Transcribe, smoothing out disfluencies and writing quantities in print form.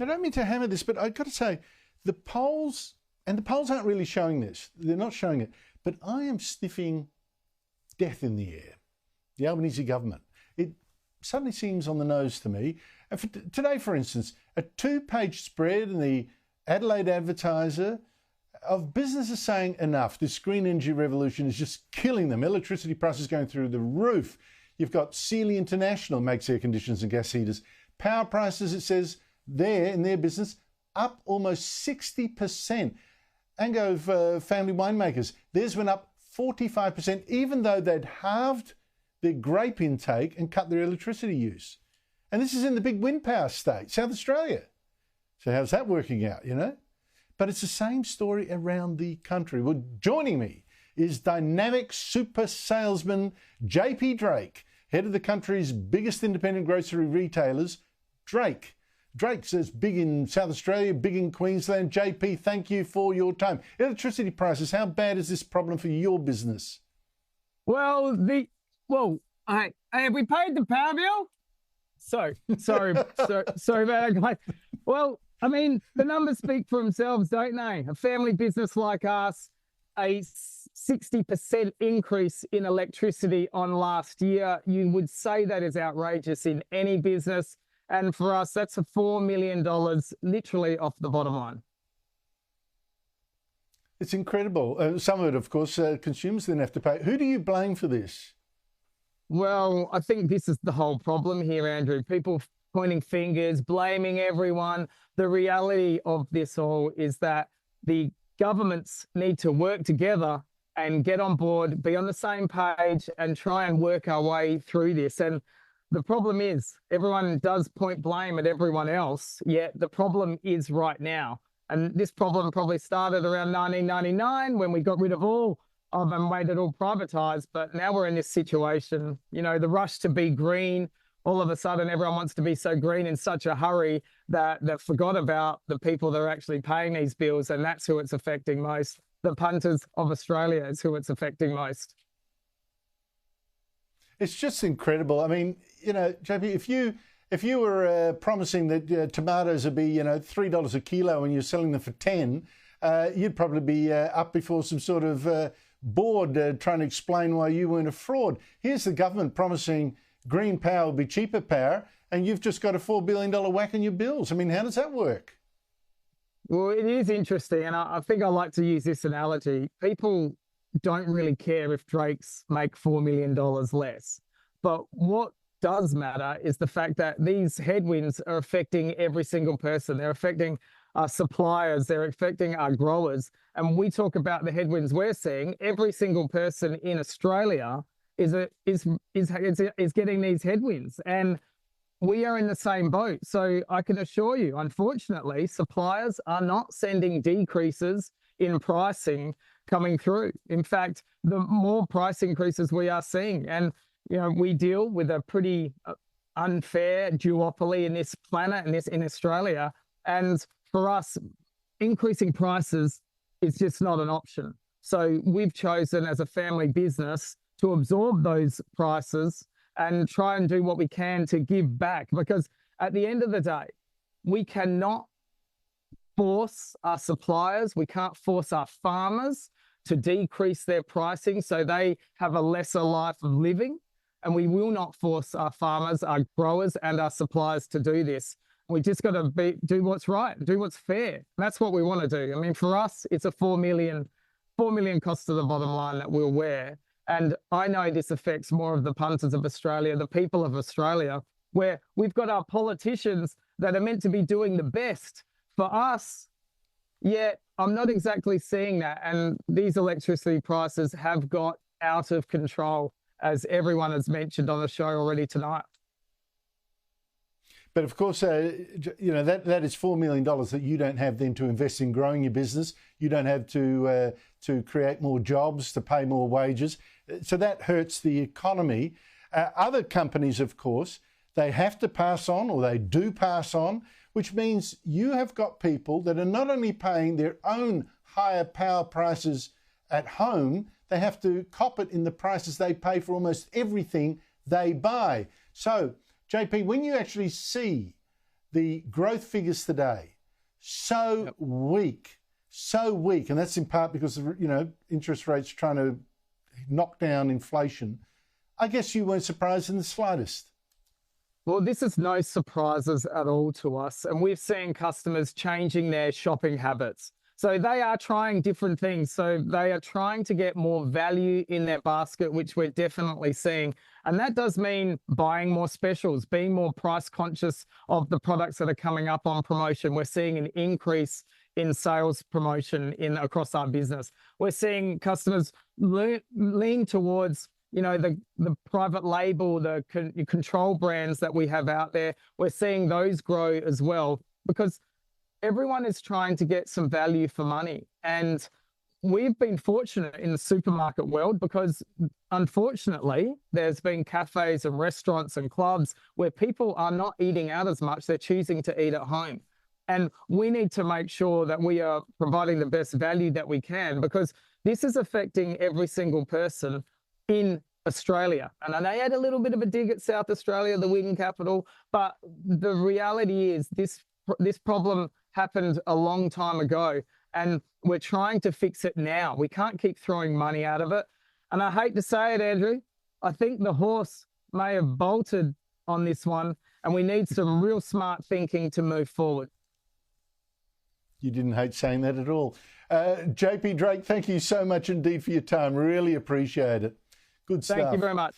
I don't mean to hammer this, but I've got to say, the polls, and the polls aren't really showing this, they're not showing it, but I am sniffing death in the air. The Albanese government. It suddenly seems on the nose to me. And today, for instance, a 2-page spread in the Adelaide Advertiser of businesses saying enough. This green energy revolution is just killing them. Electricity prices going through the roof. You've got Sealy International makes air conditioners and gas heaters. Power prices, it says there in their business, up almost 60%. Angove family winemakers, theirs went up 45%, even though they'd halved their grape intake and cut their electricity use. And this is in the big wind power state, South Australia. So how's that working out, you know? But it's the same story around the country. Well, joining me is dynamic super salesman JP Drake, head of the country's biggest independent grocery retailers, Drake. Drake says big in South Australia, big in Queensland. JP, thank you for your time. Electricity prices, how bad is this problem for your business? Well, have we paid the power bill? Sorry about that, guys. Well, I mean, the numbers speak for themselves, don't they? A family business like us, a 60% increase in electricity on last year. You would say that is outrageous in any business. And for us, that's a $4 million literally off the bottom line. It's incredible. Some of it, of course, consumers then have to pay. Who do you blame for this? Well, I think this is the whole problem here, Andrew. People pointing fingers, blaming everyone. The reality of this all is that the governments need to work together and get on board, be on the same page and try and work our way through this. And the problem is everyone does point blame at everyone else, yet the problem is right now. And this problem probably started around 1999 when we got rid of all of and made it all privatized. But now we're in this situation, you know, the rush to be green. All of a sudden, everyone wants to be so green in such a hurry that they've forgot about the people that are actually paying these bills. And that's who it's affecting most. The punters of Australia is who it's affecting most. It's just incredible. I mean, you know, JP, if you were promising that tomatoes would be, you know, $3 a kilo and you're selling them for 10, you'd probably be up before some sort of board trying to explain why you weren't a fraud. Here's the government promising green power will be cheaper power, and you've just got a $4 billion whack on your bills. I mean, how does that work? Well, it is interesting, and I think I like to use this analogy. People don't really care if Drakes make $4 million less. But what does matter is the fact that these headwinds are affecting every single person. They're affecting our suppliers, they're affecting our growers. And we talk about the headwinds we're seeing. Every single person in Australia is getting these headwinds. And we are in the same boat. So I can assure you, unfortunately, suppliers are not sending decreases in pricing coming through. In fact, the more price increases we are seeing, and you know, we deal with a pretty unfair duopoly in this planet and in Australia. And for us, increasing prices is just not an option. So we've chosen as a family business to absorb those prices and try and do what we can to give back. Because at the end of the day, we cannot force our suppliers, we can't force our farmers to decrease their pricing so they have a lesser life of living. And we will not force our farmers, our growers and our suppliers to do this. We just got to do what's right, do what's fair. And that's what we want to do. I mean, for us, it's a $4 million cost to the bottom line that we'll wear. And I know this affects more of the punters of Australia, the people of Australia, where we've got our politicians that are meant to be doing the best for us. Yet I'm not exactly seeing that. And these electricity prices have got out of control, as everyone has mentioned on the show already tonight. But of course, you know, that is $4 million that you don't have then to invest in growing your business. You don't have to create more jobs, to pay more wages. So that hurts the economy. Other companies, of course, they have to pass on, or they do pass on, which means you have got people that are not only paying their own higher power prices at home, they have to cop it in the prices they pay for almost everything they buy. So, JP, when you actually see the growth figures today, so weak, and that's in part because of, interest rates trying to knock down inflation. I guess you weren't surprised in the slightest. Well, this is no surprises at all to us. And we've seen customers changing their shopping habits. So they are trying different things. So they are trying to get more value in their basket, which we're definitely seeing. And that does mean buying more specials, being more price conscious of the products that are coming up on promotion. We're seeing an increase in sales promotion across our business. We're seeing customers lean towards the private label, the control brands that we have out there. We're seeing those grow as well because everyone is trying to get some value for money. And we've been fortunate in the supermarket world because unfortunately there's been cafes and restaurants and clubs where people are not eating out as much. They're choosing to eat at home. And we need to make sure that we are providing the best value that we can, because this is affecting every single person in Australia. And I had a little bit of a dig at South Australia, the wind capital, but the reality is this problem happened a long time ago and we're trying to fix it now. We can't keep throwing money out of it. And I hate to say it, Andrew, I think the horse may have bolted on this one and we need some real smart thinking to move forward. You didn't hate saying that at all. JP Drake, thank you so much indeed for your time. Really appreciate it. Good stuff. Thank you very much.